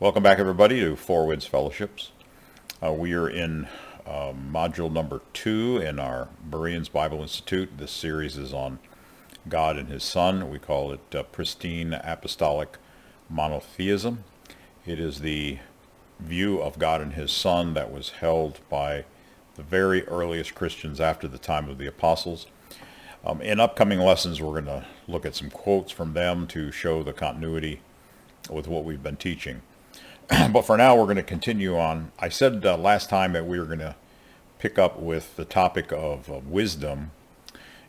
Welcome back, everybody, to Four Winds Fellowships. We are in module number 2 in our Bereans Bible Institute. This series is on God and His Son. We call it Pristine Apostolic Monotheism. It is the view of God and His Son that was held by the very earliest Christians after the time of the apostles. In upcoming lessons, we're going to look at some quotes from them to show the continuity with what we've been teaching. But for now, we're going to continue on. I said last time that we were going to pick up with the topic of wisdom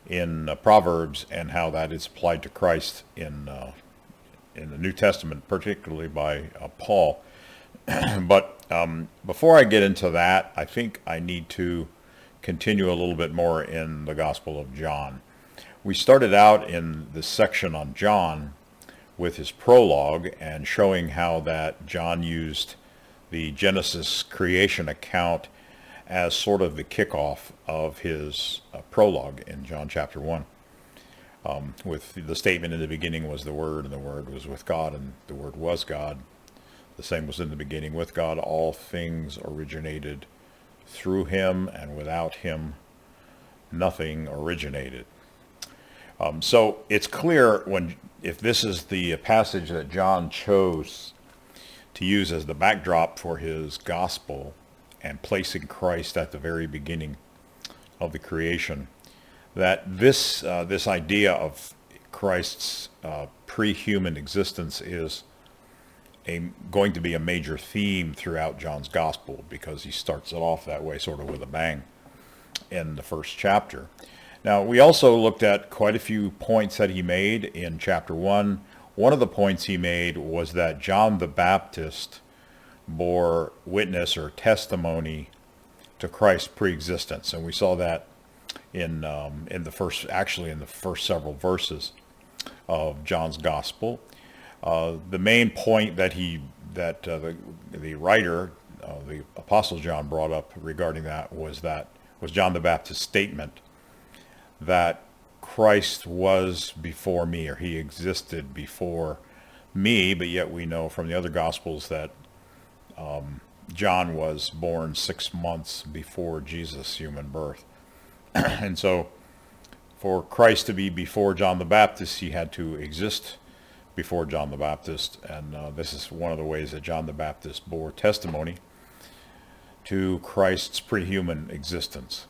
in Proverbs and how that is applied to Christ in the New Testament, particularly by Paul. But before I get into that, I think I need to continue a little bit more in the Gospel of John. We started out in this section on John with his prologue and showing how that John used the Genesis creation account as sort of the kickoff of his prologue in John chapter 1. With the statement, in the beginning was the Word, and the Word was with God, and the Word was God. The same was in the beginning with God. All things originated through him, and without him nothing originated. So it's clear if this is the passage that John chose to use as the backdrop for his gospel and placing Christ at the very beginning of the creation, that this idea of Christ's pre-human existence is going to be a major theme throughout John's gospel, because he starts it off that way, sort of with a bang in the first chapter. Now, we also looked at quite a few points that he made in chapter 1. One of the points he made was that John the Baptist bore witness or testimony to Christ's preexistence, and we saw that in the first several verses of John's gospel. The main point that the writer, the Apostle John, brought up regarding that was John the Baptist's statement that Christ was before me, or he existed before me, but yet we know from the other Gospels that John was born 6 months before Jesus' human birth. And so for Christ to be before John the Baptist, he had to exist before John the Baptist, and this is one of the ways that John the Baptist bore testimony to Christ's pre-human existence.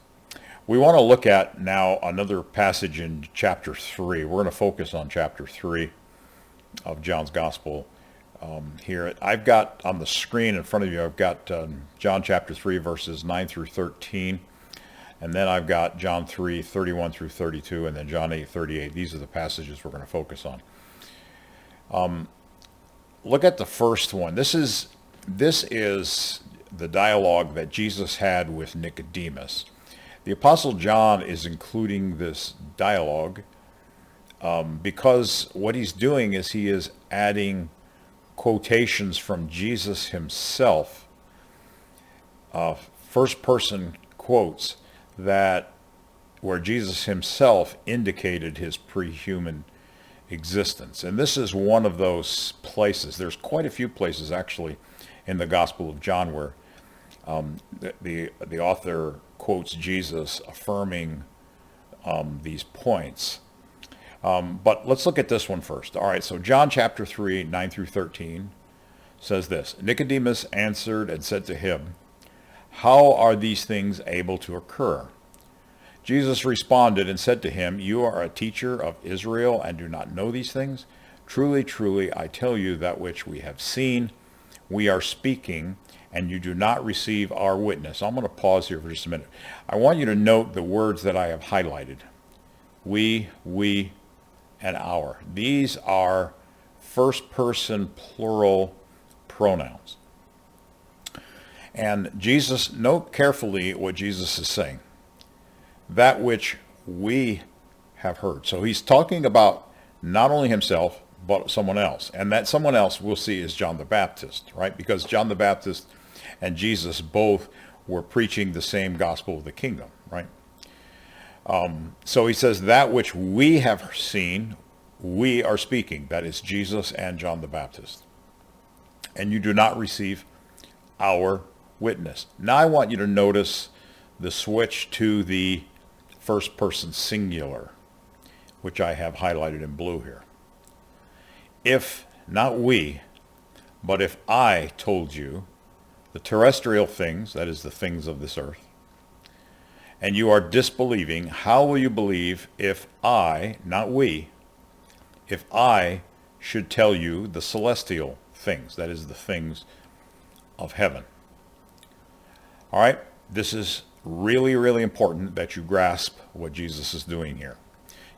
We want to look at now another passage in chapter 3. We're going to focus on chapter 3 of John's Gospel here. I've got on the screen in front of you, I've got John chapter 3, verses 9 through 13. And then I've got John 3, 31 through 32, and then John 8, 38. These are the passages we're going to focus on. Look at the first one. This is the dialogue that Jesus had with Nicodemus. The Apostle John is including this dialogue because what he's doing is he is adding quotations from Jesus himself, first-person quotes where Jesus himself indicated his pre-human existence. And this is one of those places. There's quite a few places actually in the Gospel of John where the author quotes Jesus affirming these points. But let's look at this one first. All right, so John chapter 3, 9 through 13 says this. Nicodemus answered and said to him, "How are these things able to occur?" Jesus responded and said to him, "You are a teacher of Israel and do not know these things? Truly, truly, I tell you, that which we have seen, we are speaking, and you do not receive our witness." I'm going to pause here for just a minute. I want you to note the words that I have highlighted. We, and our. These are first-person plural pronouns. And Jesus, note carefully what Jesus is saying. That which we have heard. So he's talking about not only himself, but someone else. And that someone else we'll see is John the Baptist, right? Because John the Baptist and Jesus both were preaching the same gospel of the kingdom, right? So he says, that which we have seen, we are speaking. That is Jesus and John the Baptist. and you do not receive our witness. Now I want you to notice the switch to the first person singular, which I have highlighted in blue here. If, not we, but if I told you the terrestrial things, that is the things of this earth, and you are disbelieving, how will you believe if I, not we, if I should tell you the celestial things, that is the things of heaven? All right, this is really, really important that you grasp what Jesus is doing here.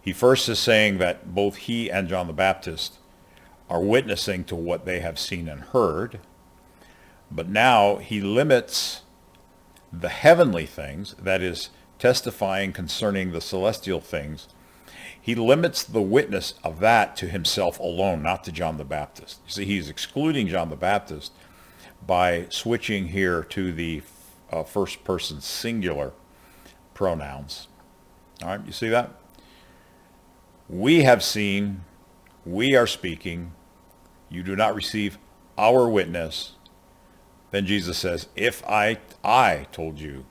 He first is saying that both he and John the Baptist are witnessing to what they have seen and heard, but now he limits the heavenly things, that is, testifying concerning the celestial things. He limits the witness of that to himself alone, not to John the Baptist. You see, he's excluding John the Baptist by switching here to the first person singular pronouns. All right, you see that? We have seen, we are speaking, you do not receive our witness. Then Jesus says, if I told you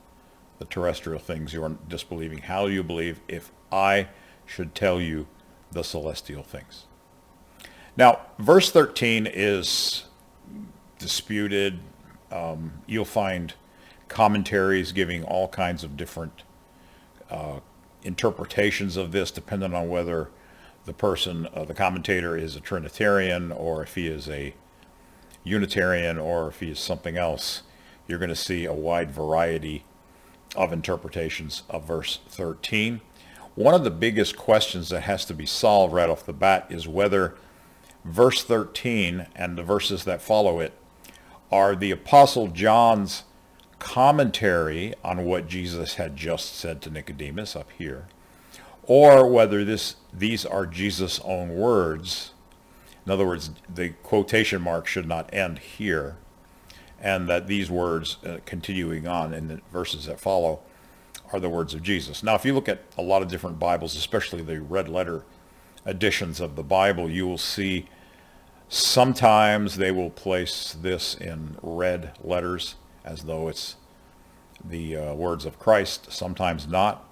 the terrestrial things, you are disbelieving. How do you believe if I should tell you the celestial things? Now, verse 13 is disputed. You'll find commentaries giving all kinds of different interpretations of this, depending on whether the person, the commentator, is a Trinitarian, or if he is a Unitarian, or if he is something else. You're going to see a wide variety of interpretations of verse 13. One of the biggest questions that has to be solved right off the bat is whether verse 13 and the verses that follow it are the Apostle John's commentary on what Jesus had just said to Nicodemus up here, or whether these are Jesus' own words. In other words, the quotation mark should not end here, and that these words continuing on in the verses that follow are the words of Jesus. Now, if you look at a lot of different Bibles, especially the red letter editions of the Bible, you will see sometimes they will place this in red letters as though it's the words of Christ, sometimes not.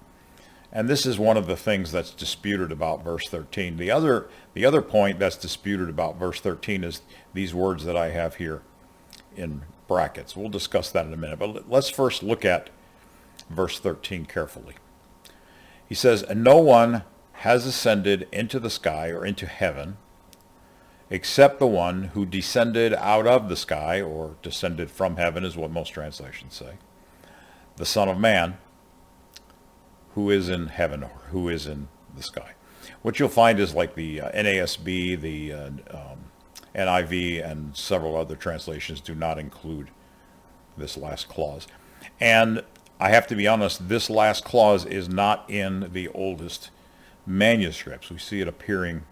And this is one of the things that's disputed about verse 13. The other point that's disputed about verse 13 is these words that I have here in brackets. We'll discuss that in a minute, but let's first look at verse 13 carefully. He says, and no one has ascended into the sky or into heaven except the one who descended out of the sky, or descended from heaven is what most translations say, the Son of Man, who is in heaven, or who is in the sky. What you'll find is like the NASB, the NIV, and several other translations do not include this last clause. And I have to be honest, this last clause is not in the oldest manuscripts. We see it appearing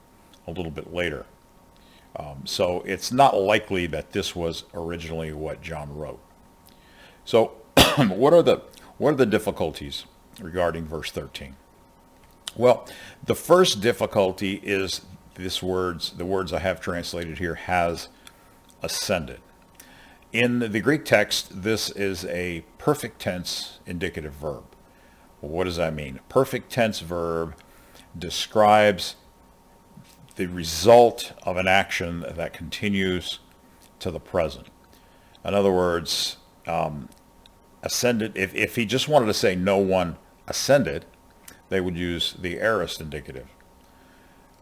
a little bit later. So it's not likely that this was originally what John wrote. So what are the difficulties regarding verse 13? Well, the first difficulty is the words I have translated here, has ascended. In the Greek text, this is a perfect tense indicative verb. Well, what does that mean? A perfect tense verb describes the result of an action that continues to the present. In other words, ascended, if he just wanted to say no one ascended, they would use the aorist indicative.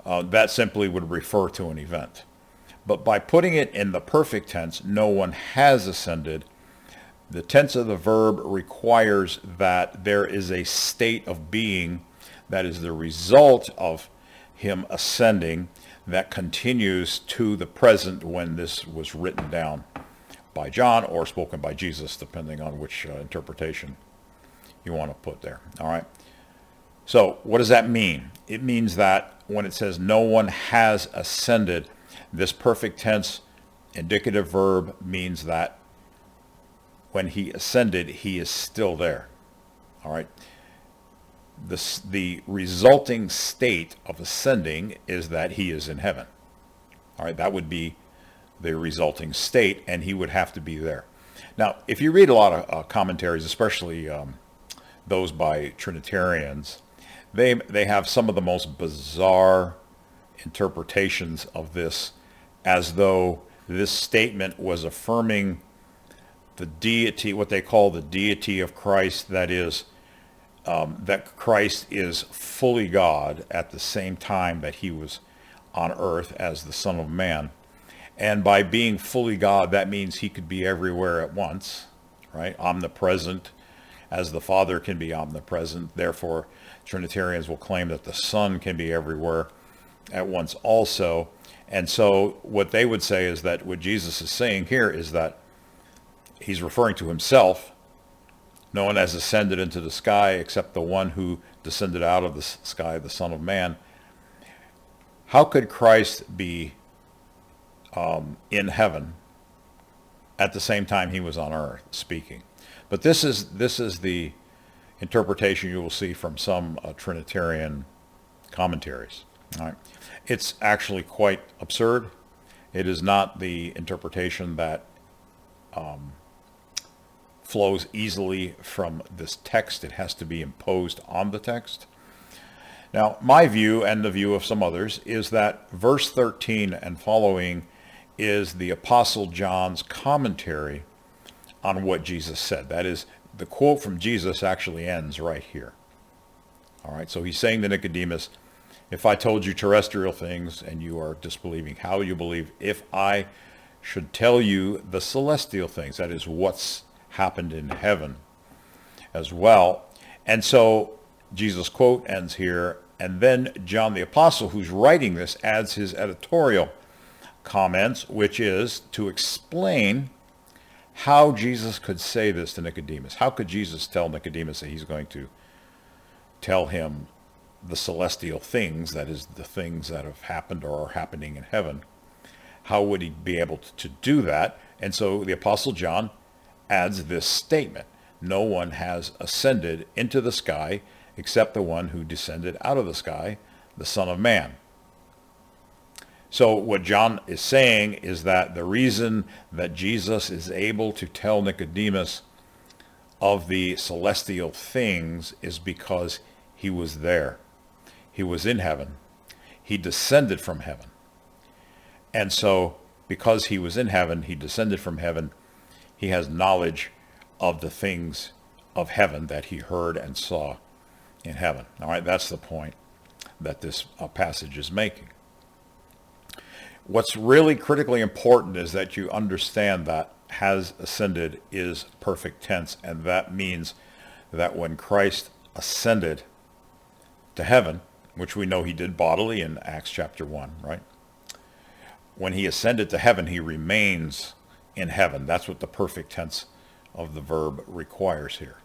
That simply would refer to an event. But by putting it in the perfect tense, no one has ascended, the tense of the verb requires that there is a state of being that is the result of him ascending that continues to the present when this was written down by John or spoken by Jesus, depending on which interpretation you want to put there. All right. So what does that mean? It means that when it says no one has ascended, this perfect tense indicative verb means that when he ascended, he is still there. All right. The resulting state of ascending is that he is in heaven. All right. That would be the resulting state, and he would have to be there. Now, if you read a lot of commentaries, especially those by Trinitarians, they have some of the most bizarre interpretations of this, as though this statement was affirming the deity, what they call the deity of Christ, that is, that Christ is fully God at the same time that he was on earth as the Son of Man. And by being fully God, that means he could be everywhere at once, right? Omnipresent, as the Father can be omnipresent. Therefore, Trinitarians will claim that the Son can be everywhere at once also. And so what they would say is that what Jesus is saying here is that he's referring to himself. No one has ascended into the sky except the one who descended out of the sky, the Son of Man. How could Christ be in heaven at the same time he was on earth speaking? But this is the interpretation you will see from some Trinitarian commentaries. All right. It's actually quite absurd. It is not the interpretation that flows easily from this text. It has to be imposed on the text. Now, my view, and the view of some others, is that verse 13 and following is the Apostle John's commentary on what Jesus said. That is, the quote from Jesus actually ends right here. All right, so he's saying to Nicodemus, if I told you terrestrial things and you are disbelieving, how will you believe if I should tell you the celestial things? That is, what's happened in heaven as well. And so Jesus' quote ends here, and then John the Apostle, who's writing this, adds his editorial comments, which is to explain how Jesus could say this to Nicodemus. How could Jesus tell Nicodemus that he's going to tell him the celestial things, that is, the things that have happened or are happening in heaven? How would he be able to do that? And so the Apostle John adds this statement: no one has ascended into the sky except the one who descended out of the sky, the Son of Man. So what John is saying is that the reason that Jesus is able to tell Nicodemus of the celestial things is because he was there. He was in heaven. He descended from heaven. And so because he was in heaven, he descended from heaven, he has knowledge of the things of heaven that he heard and saw in heaven. All right, that's the point that this passage is making. What's really critically important is that you understand that has ascended is perfect tense, and that means that when Christ ascended to heaven, which we know he did bodily in Acts chapter 1, right? When he ascended to heaven, he remains in heaven. That's what the perfect tense of the verb requires here.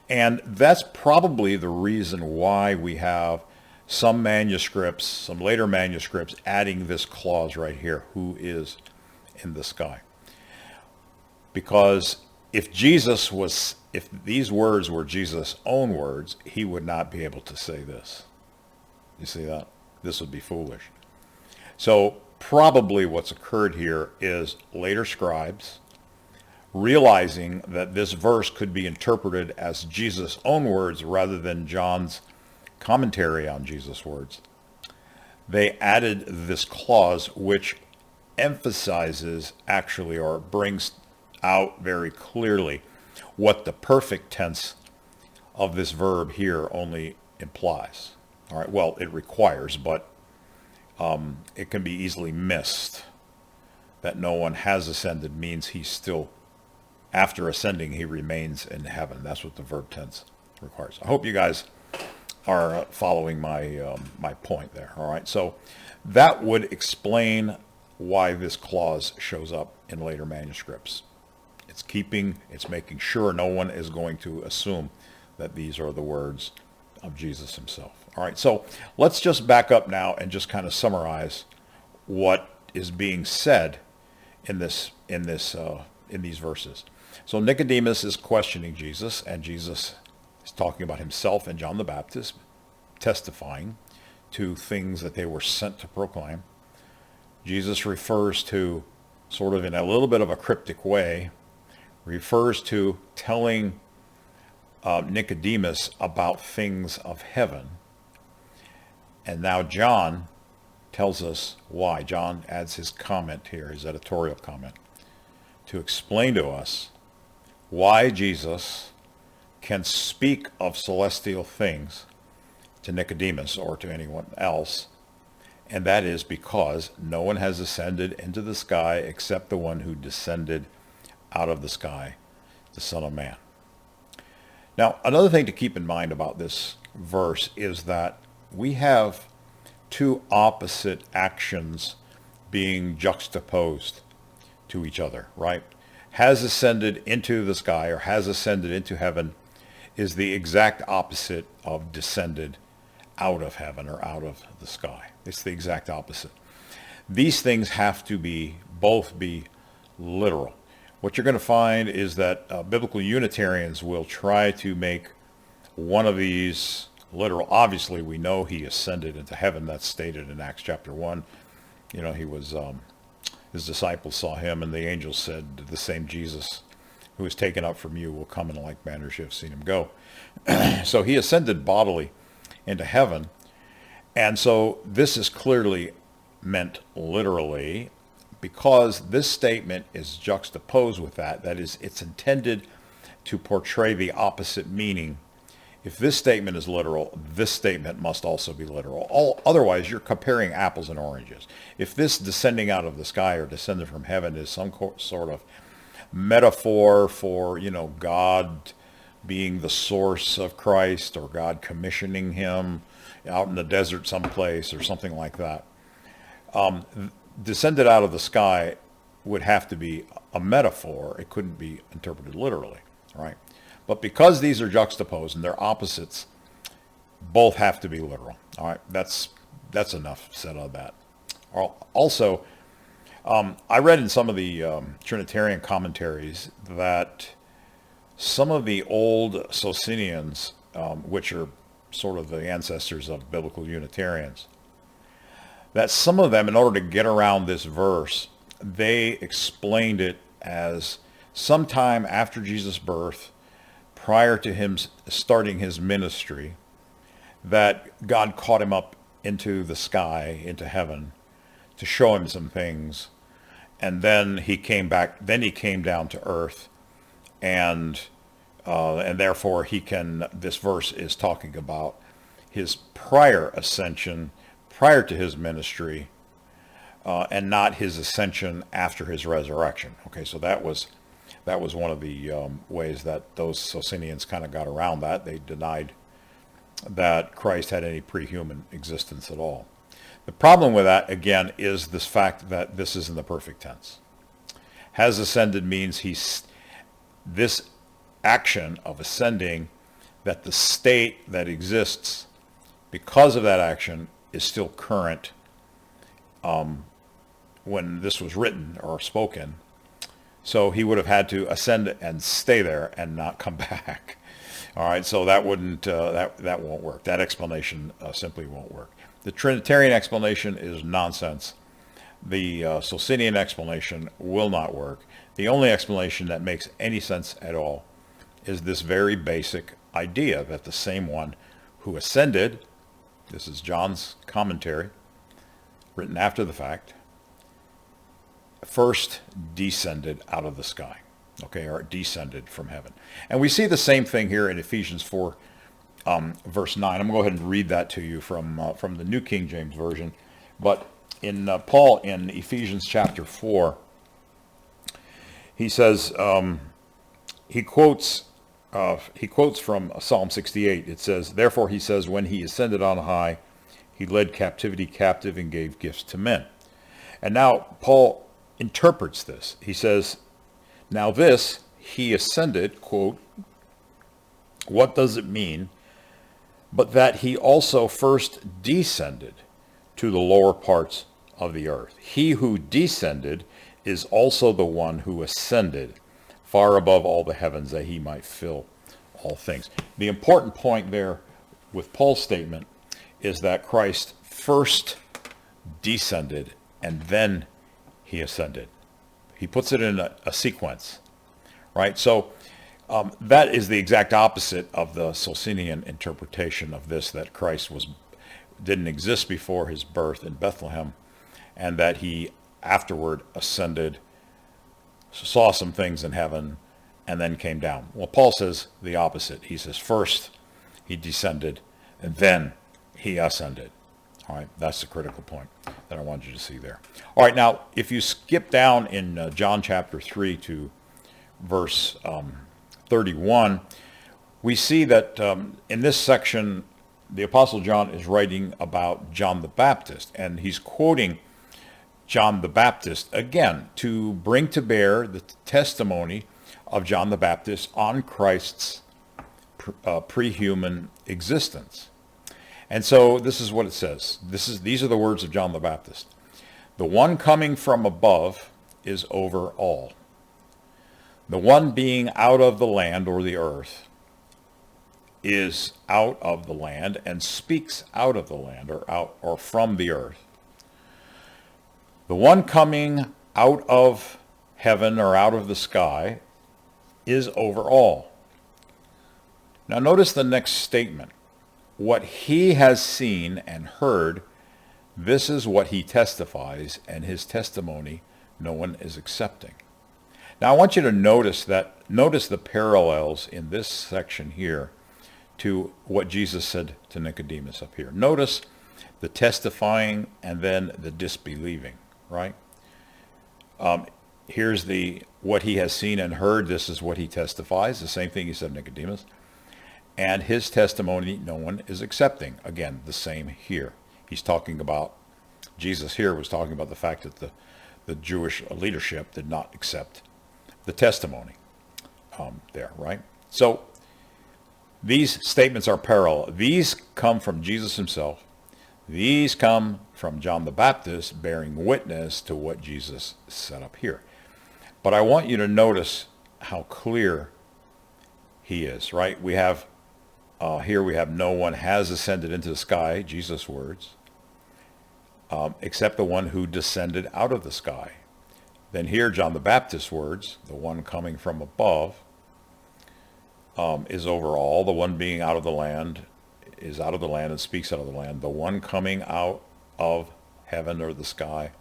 And that's probably the reason why we have some manuscripts, some later manuscripts, adding this clause right here, who is in the sky. Because if these words were Jesus' own words, he would not be able to say this. You see that? This would be foolish. So probably what's occurred here is later scribes, realizing that this verse could be interpreted as Jesus' own words rather than John's commentary on Jesus' words, they added this clause which emphasizes actually, or brings out very clearly, what the perfect tense of this verb here only implies. All right, well, it requires, but it can be easily missed. That no one has ascended means he's still, after ascending, he remains in heaven. That's what the verb tense requires. I hope you guys are following my my point there. All right, so that would explain why this clause shows up in later manuscripts. It's making sure no one is going to assume that these are the words of Jesus himself. All right, so let's just back up now and just kind of summarize what is being said in these verses. So Nicodemus is questioning Jesus, and Jesus is talking about himself and John the Baptist, testifying to things that they were sent to proclaim. Jesus refers to sort of in a little bit of a cryptic way, refers to telling Nicodemus about things of heaven. And now John tells us why. John adds his comment here, his editorial comment, to explain to us why Jesus can speak of celestial things to Nicodemus or to anyone else. And that is because no one has ascended into the sky except the one who descended out of the sky, the Son of Man. Now, another thing to keep in mind about this verse is that we have two opposite actions being juxtaposed to each other, right? Has ascended into the sky or has ascended into heaven is the exact opposite of descended out of heaven or out of the sky. It's the exact opposite. These things have to both be literal. What you're going to find is that biblical Unitarians will try to make one of these literal. Obviously, we know he ascended into heaven. That's stated in Acts chapter 1. You know, he was, his disciples saw him, and the angels said, the same Jesus who was taken up from you will come in like manner as you have seen him go. So he ascended bodily into heaven. And so this is clearly meant literally, because this statement is juxtaposed with that. That is, it's intended to portray the opposite meaning. If this statement is literal, this statement must also be literal. Otherwise, you're comparing apples and oranges. If this descending out of the sky or descending from heaven is some sort of metaphor for, God being the source of Christ, or God commissioning him out in the desert someplace or something like that, descended out of the sky would have to be a metaphor. It couldn't be interpreted literally, right? But because these are juxtaposed and they're opposites, both have to be literal. All right, that's enough said on that. Also, I read in some of the Trinitarian commentaries that some of the old Socinians, which are sort of the ancestors of biblical Unitarians, that some of them, in order to get around this verse, they explained it as sometime after Jesus' birth, prior to him starting his ministry, that God caught him up into the sky, into heaven, to show him some things. And then he came back, then he came down to earth, and therefore this verse is talking about his prior ascension, prior to his ministry, and not his ascension after his resurrection. Okay, so that was one of the ways that those Socinians kind of got around that. They denied that Christ had any pre-human existence at all. The problem with that, again, is this fact that this is in the perfect tense. Has ascended means this action of ascending, that the state that exists because of that action is still current when this was written or spoken. So he would have had to ascend and stay there and not come back. All right, so that won't work. That explanation simply won't work. The Trinitarian explanation is nonsense. The Socinian explanation will not work. The only explanation that makes any sense at all is this very basic idea that the same one who ascended, this is John's commentary, written after the fact, first descended out of the sky, okay, or descended from heaven. And we see the same thing here in Ephesians 4, verse 9. I'm going to go ahead and read that to you from the New King James Version. But in Paul, in Ephesians chapter 4, he says, he quotes from Psalm 68. It says, therefore, he says, when he ascended on high, he led captivity captive and gave gifts to men. And now Paul interprets this. He says, now this, he ascended, quote, what does it mean? But that he also first descended to the lower parts of the earth. He who descended is also the one who ascended far above all the heavens, that he might fill all things. The important point there with Paul's statement is that Christ first descended and then he ascended. He puts it in a sequence, right? So that is the exact opposite of the Socinian interpretation of this, that Christ didn't exist before his birth in Bethlehem, and that he afterward ascended, saw some things in heaven, and then came down. Well, Paul says the opposite. He says first he descended, and then he ascended. All right, that's the critical point that I wanted you to see there. All right, now, if you skip down in John chapter 3 to verse 31, we see that in this section, the Apostle John is writing about John the Baptist, and he's quoting John the Baptist, again, to bring to bear the testimony of John the Baptist on Christ's pre-human existence. And so this is what it says. These are the words of John the Baptist. The one coming from above is over all. The one being out of the land or the earth is out of the land and speaks out of the land or from the earth. The one coming out of heaven or out of the sky is over all. Now notice the next statement. What he has seen and heard, this is what he testifies, and his testimony no one is accepting. Now I want you to notice the parallels in this section here to what Jesus said to Nicodemus up here. Notice the testifying and then the disbelieving, right? Here's what he has seen and heard, this is what he testifies, the same thing he said to Nicodemus. And his testimony no one is accepting. Again, the same here. Jesus here was talking about the fact that the Jewish leadership did not accept the testimony there, right? So these statements are parallel. These come from Jesus himself. These come from John the Baptist bearing witness to what Jesus set up here. But I want you to notice how clear he is, right? Here we have no one has ascended into the sky, Jesus' words, except the one who descended out of the sky. Then here, John the Baptist's words, the one coming from above is over all. The one being out of the land is out of the land and speaks out of the land. The one coming out of heaven or the sky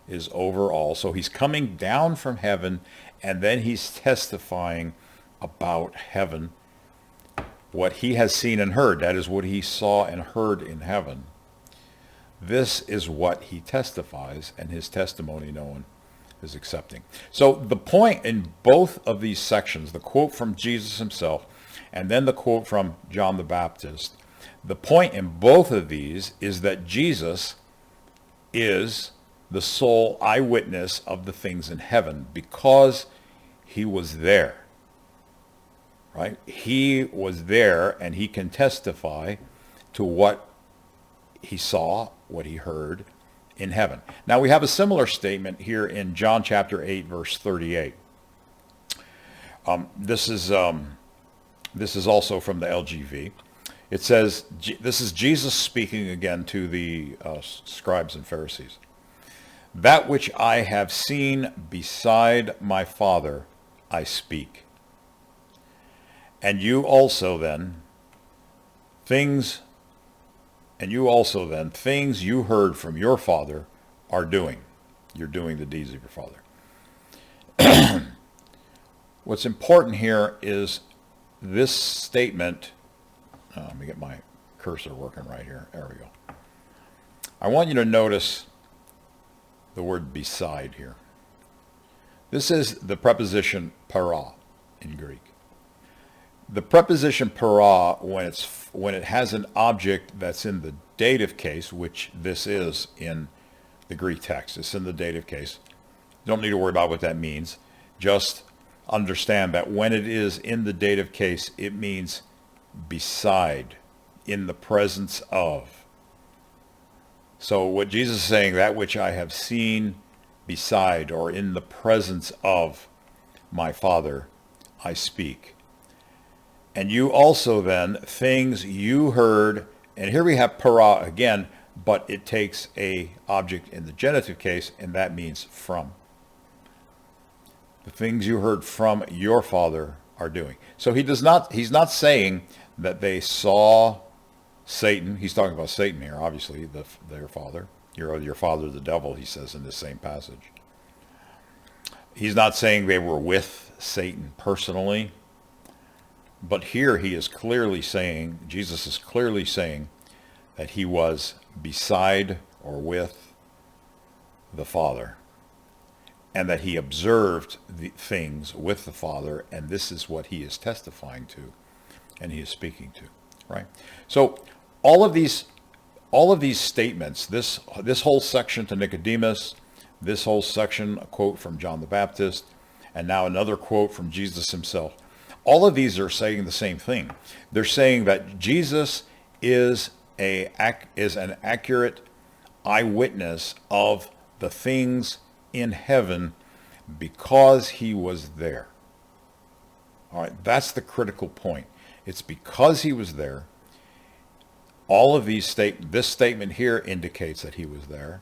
is over all. So he's coming down from heaven, and then he's testifying about heaven. What he has seen and heard, that is what he saw and heard in heaven. This is what he testifies, and his testimony no one is accepting. So the point in both of these sections, the quote from Jesus himself and then the quote from John the Baptist, the point in both of these is that Jesus is the sole eyewitness of the things in heaven because he was there. Right? He was there, and he can testify to what he saw, what he heard in heaven. Now we have a similar statement here in John chapter 8, verse 38. This is also from the LGV. It says, this is Jesus speaking again to the scribes and Pharisees. That which I have seen beside my Father, I speak. And you also then, things you heard from your father are doing. You're doing the deeds of your father. What's important here is this statement. Let me get my cursor working right here. There we go. I want you to notice the word beside here. This is the preposition para in Greek. The preposition para, when it has an object that's in the dative case, which this is in the Greek text, it's in the dative case. You don't need to worry about what that means. Just understand that when it is in the dative case, it means beside, in the presence of. So what Jesus is saying, that which I have seen beside or in the presence of my Father, I speak. And you also then, things you heard, and here we have para again, but it takes a object in the genitive case, and that means from. The things you heard from your father are doing. So he's not saying that they saw Satan. He's talking about Satan here, obviously, their father. Your father, the devil, he says in this same passage. He's not saying they were with Satan personally. But here he is clearly saying, Jesus is clearly saying that he was beside or with the Father, and that he observed the things with the Father, and this is what he is testifying to, and he is speaking to, right? So all of these statements, this whole section to Nicodemus, this whole section, a quote from John the Baptist, and now another quote from Jesus himself, all of these are saying the same thing. They're saying that Jesus is an accurate eyewitness of the things in heaven because he was there. All right, that's the critical point. It's because he was there. All of these this statement here indicates that he was there.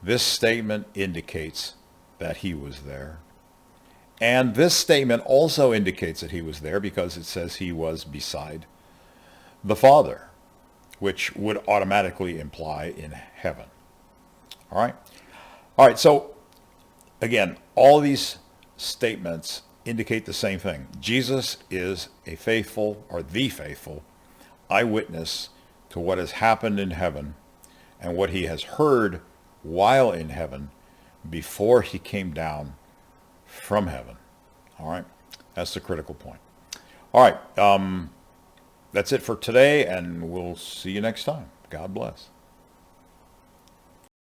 This statement indicates that he was there. And this statement also indicates that he was there because it says he was beside the Father, which would automatically imply in heaven. All right? All right, so again, all these statements indicate the same thing. Jesus is a faithful, or the faithful, eyewitness to what has happened in heaven and what he has heard while in heaven before he came down from heaven. All right, that's the critical point. All right, that's it for today, and we'll see you next time. God bless.